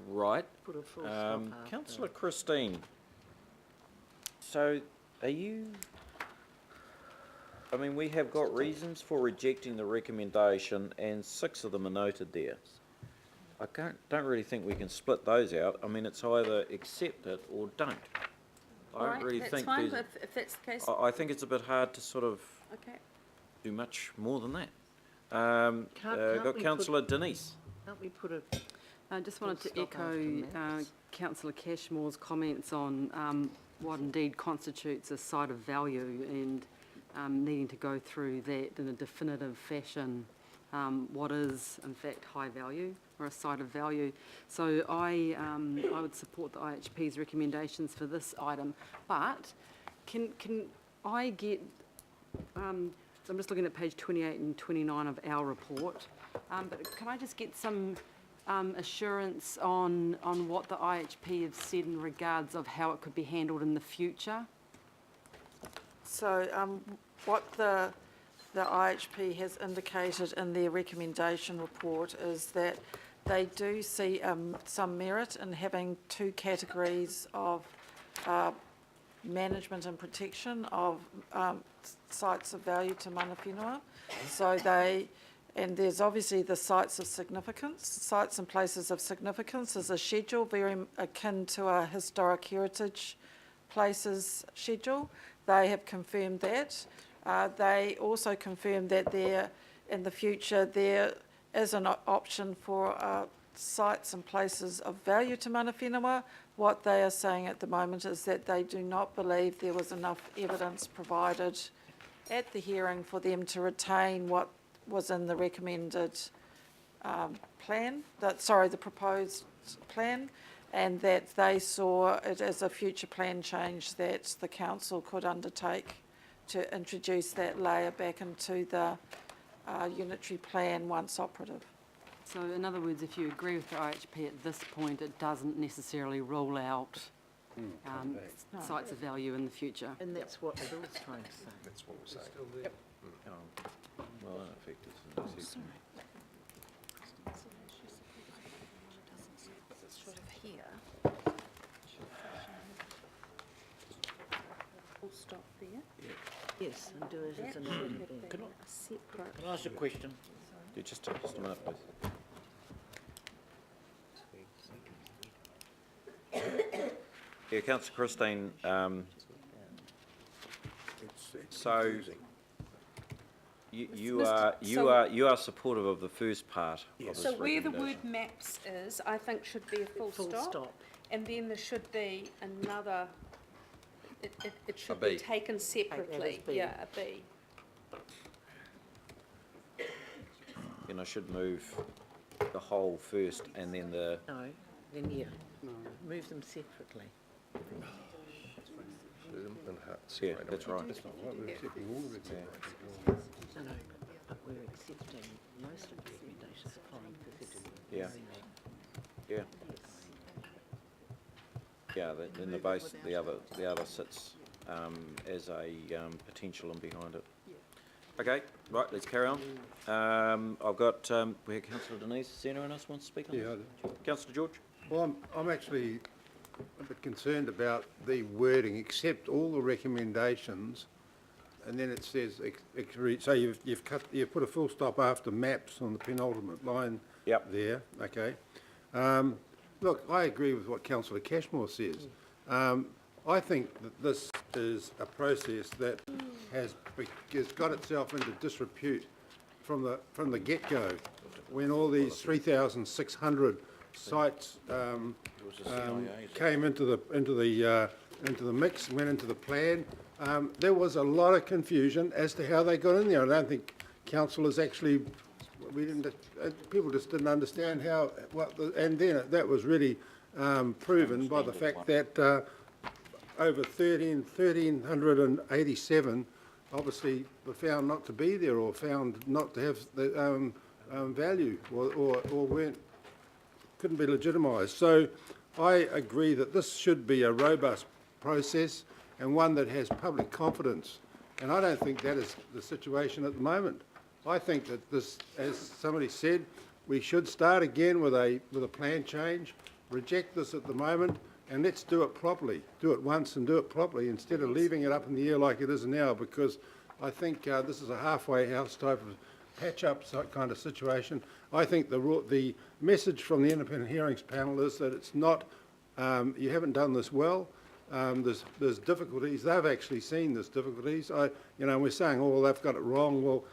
Right. Put a full stop after. Councillor Christine, so are you, I mean, we have got reasons for rejecting the recommendation and 6 of them are noted there. I don't really think we can split those out. I mean, it's either accept it or don't. I don't really think fine, there's, if that's the case. I think it's a bit hard to sort of Okay. do much more than that. Can't Got we Councillor Denise. Can't we put a... I just wanted to Stop after echo maps. Councillor Cashmore's comments on what indeed constitutes a site of value and needing to go through that in a definitive fashion, what is in fact high value or a site of value. So I would support the IHP's recommendations for this item, but can I get, so I'm just looking at page 28 and 29 of our report, but can I just get some assurance on what the IHP have said in regards of how it could be handled in the future? So what the IHP has indicated in their recommendation report is that they do see some merit in having 2 categories of management and protection of sites of value to mana whenua. So and there's obviously the sites of significance. Sites and places of significance is a schedule very akin to a historic heritage places schedule. They have confirmed that. They also confirmed that in the future there is an option for sites and places of value to mana whenua. What they are saying at the moment is that they do not believe there was enough evidence provided at the hearing for them to retain what was in the recommended the proposed plan, and that they saw it as a future plan change that the council could undertake to introduce that layer back into the unitary plan once operative. So in other words, if you agree with the IHP at this point, it doesn't necessarily rule out sites of value in the future. And that's what Bill's trying to say. That's what we're saying. Well, that affects us. Sort of here. Full stop there. Yes, and do it as an That should amendment. have been a separate. Can I ask a question? Yeah, just a minute, please. Yeah, Councillor Christine, It's so confusing. you are supportive of the first part of this So where the recommendation. word maps is, I think should be a full stop. And then there should be another, it should B. be taken separately. B. Yeah, a B. Then I should move the whole first and then the, No, then yeah. Move them separately. yeah, that's right. That's not right, we're accepting all of it. No, but we're accepting most of the recommendations following the Yeah. Yeah. Yeah, then the base, the other sits as a potential and behind it. Okay, right, let's carry on. I've got, we have Councillor Denise. Is there anyone else wants to speak on Yeah, this? Councillor George? well, I'm actually a bit concerned about the wording, accept all the recommendations, and then it says, so you've put a full stop after maps on the penultimate line. Yep. There, okay. Look, I agree with what Councillor Cashmore says. I think that this is a process that has got itself into disrepute from the get-go, when all these 3,600 sites came into the mix, went into the plan. There was a lot of confusion as to how they got in there. I don't think councillors actually, people just didn't understand and then that was really proven by the fact that over 1,387 obviously were found not to be there, or found not to have the value, or couldn't be legitimised. So I agree that this should be a robust process and one that has public confidence. And I don't think that is the situation at the moment. I think that this, as somebody said, we should start again with a plan change, reject this at the moment, and let's do it properly. Do it once and do it properly instead of leaving it up in the air like it is now, because I think this is a halfway house type of patch-up kind of situation. I think the message from the independent hearings panel is that it's not, you haven't done this well. There's difficulties. They've actually seen there's difficulties. We're saying, oh, well, they've got it wrong. Well,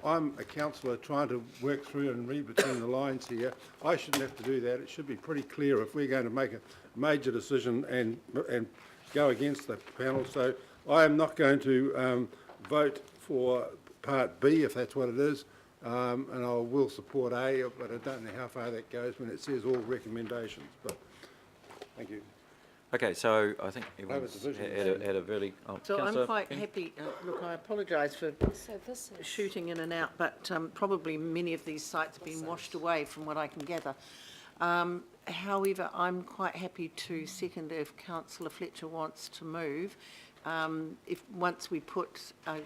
I'm a councillor trying to work through and read between the lines here. I shouldn't have to do that. It should be pretty clear if we're going to make a major decision and go against the panel. So I am not going to vote for Part B, if that's what it is, and I will support A, but I don't know how far that goes when it says all recommendations. But thank you. Okay, so I think everyone's had a very... So I'm Councillor quite King? happy, look, I apologise for So this is. shooting in and out, but probably many of these sites have been washed away from what I can gather. However, I'm quite happy to second if Councillor Fletcher wants to move. If once we put a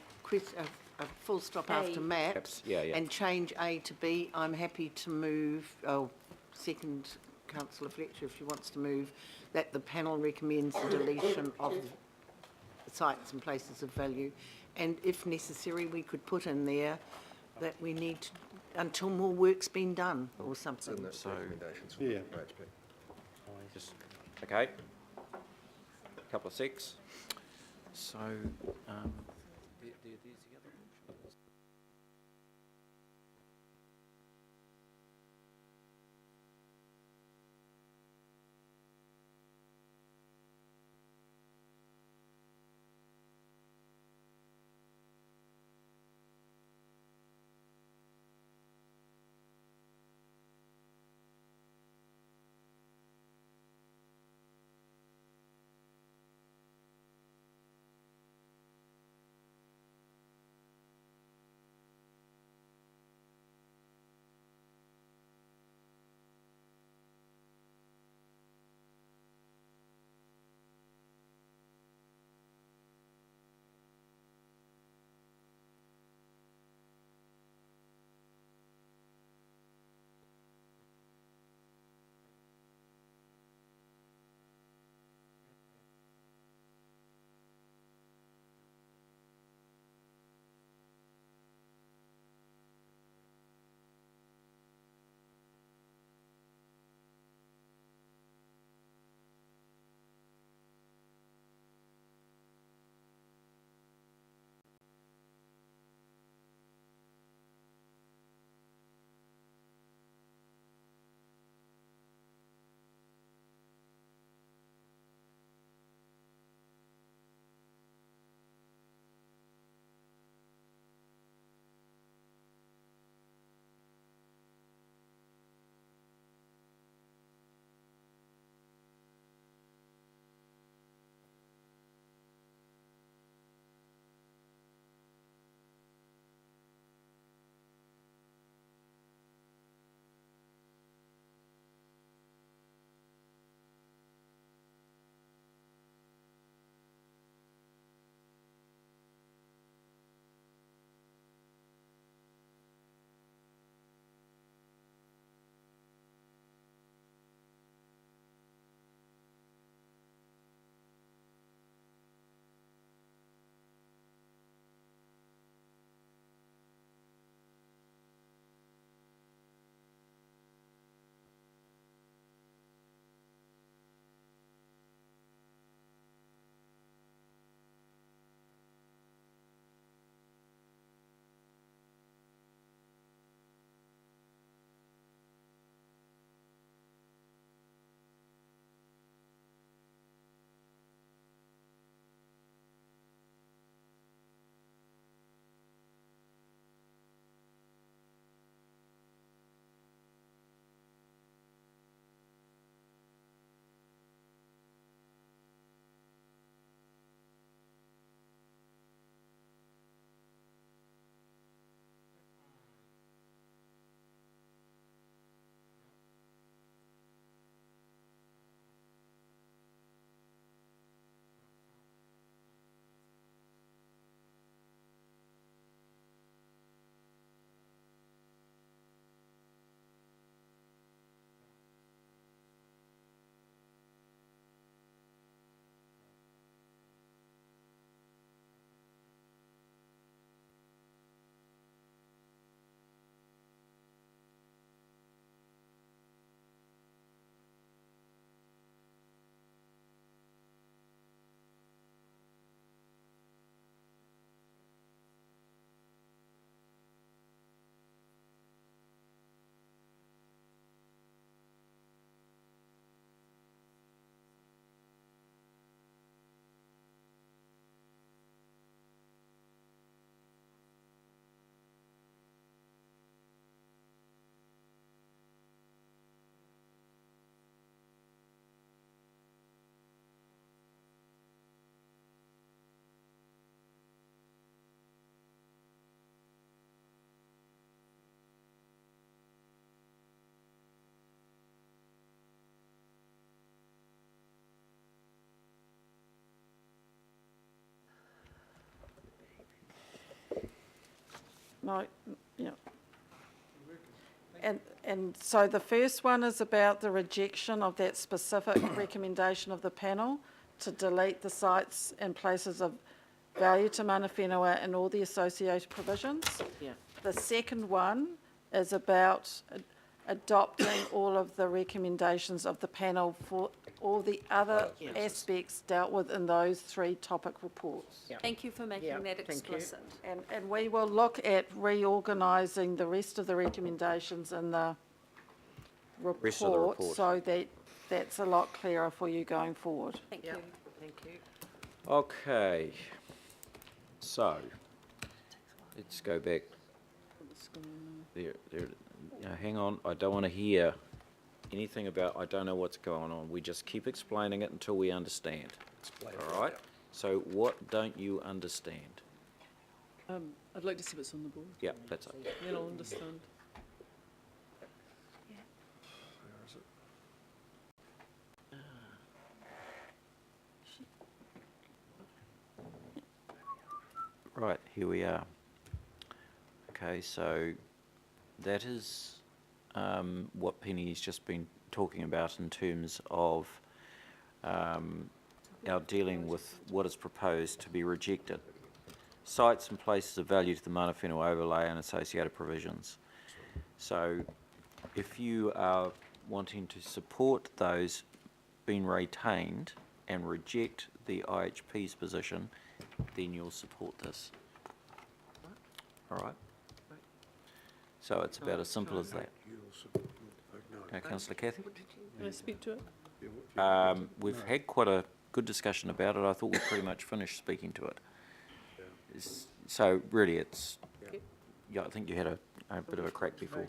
full stop after maps Yeah. and change A to B, I'm happy to move, second Councillor Fletcher if she wants to move, that the panel recommends the deletion of the sites and places of value. And if necessary, we could put in there that we need to, until more work's been done or something. So, Yeah. just, okay. Couple of secs. So, there's the other one. No, yeah. And so the first one is about the rejection of that specific recommendation of the panel to delete the sites and places of value to mana whenua and all the associated provisions. Yeah. The second one is about adopting all of the recommendations of the panel for all the other aspects dealt with in those 3 topic reports. Yeah. Thank you for Yeah, making that thank you. explicit. And we will look at reorganising the rest of the recommendations in the Rest of the report report. so that that's a lot clearer for you going forward. Thank Yeah, you. thank you. Okay, so, let's go back. There, hang on, I don't want to hear anything about, I don't know what's going on. We just keep explaining it until we understand. All right? So what don't you understand? I'd like to see what's on the board, Yeah, that's it. then I'll understand. Right, here we are. Okay, so that is what Penny's just been talking about in terms of our dealing with what is proposed to be rejected. Sites and places of value to the mana whenua overlay and associated provisions. So if you are wanting to support those being retained and reject the IHP's position, then you'll support this. All right? So it's about as simple as that. Councillor Cathy? Can I speak to it? We've had quite a good discussion about it. I thought we pretty much finished speaking to it. So really it's, yeah, I think you had a bit of a crack before.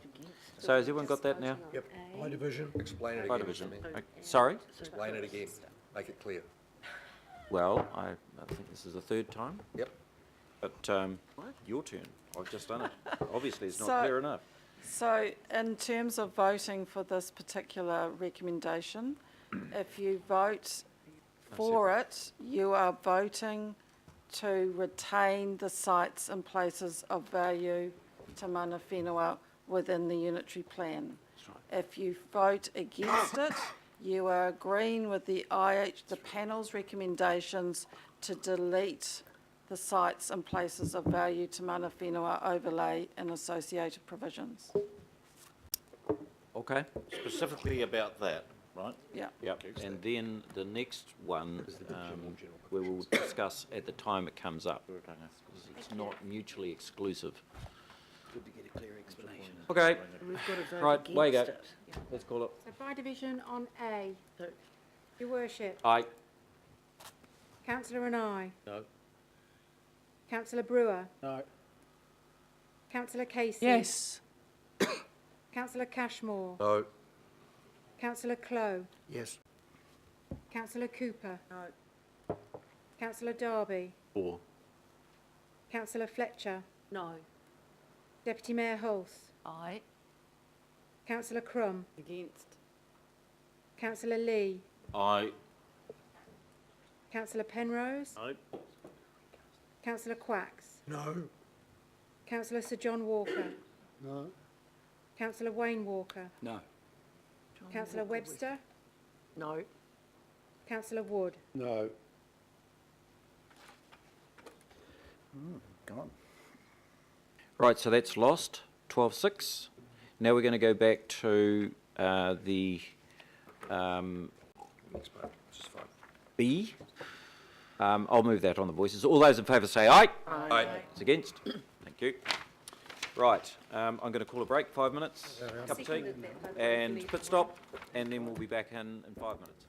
So has everyone got that now? Yep. By division. Explain it By again. division. to me. Okay. Sorry? Explain it again. Make it clear. Well, I think this is the 3rd time, Yep. but your turn. I've just done it. Obviously, it's not So- clear enough. So in terms of voting for this particular recommendation, if you vote for it, you are voting to retain the sites and places of value to mana whenua within the unitary plan. If you vote against it, you are agreeing with the panel's recommendations to delete the sites and places of value to mana whenua overlay and associated provisions. Okay. Specifically about that, right? Yeah. Yep. And then the next one, we will discuss at the time it comes up. It's not mutually exclusive. Good to get a clear explanation. Okay. We've got to vote Right, way you go. against it. Let's call it. So by division on A, So- Your Worship, Aye. Councillor and I, No. Councillor Brewer, No. Councillor Casey. Yes. Councillor Cashmore, No. Councillor Clow, Yes. Councillor Cooper, No. Councillor Darby, Or. Councillor Fletcher, No. Deputy Mayor Hulse, Aye. Councillor Crum, Against. Councillor Lee, Aye. Councillor Penrose, No. Councillor Quacks, No. Councillor Sir John Walker, No. Councillor Wayne Walker, No. Councillor Webster, No. Councillor Wood. No. Gone. Right, so that's lost, 12-6. Now we're going to go back to the B. I'll move that on the voices. All those in favour say aye. Aye. Those against? Thank you. Right, I'm going to call a break, 5 minutes, cup of tea, Seconded that, but and hopefully- pit stop, and then we'll be back in 5 minutes.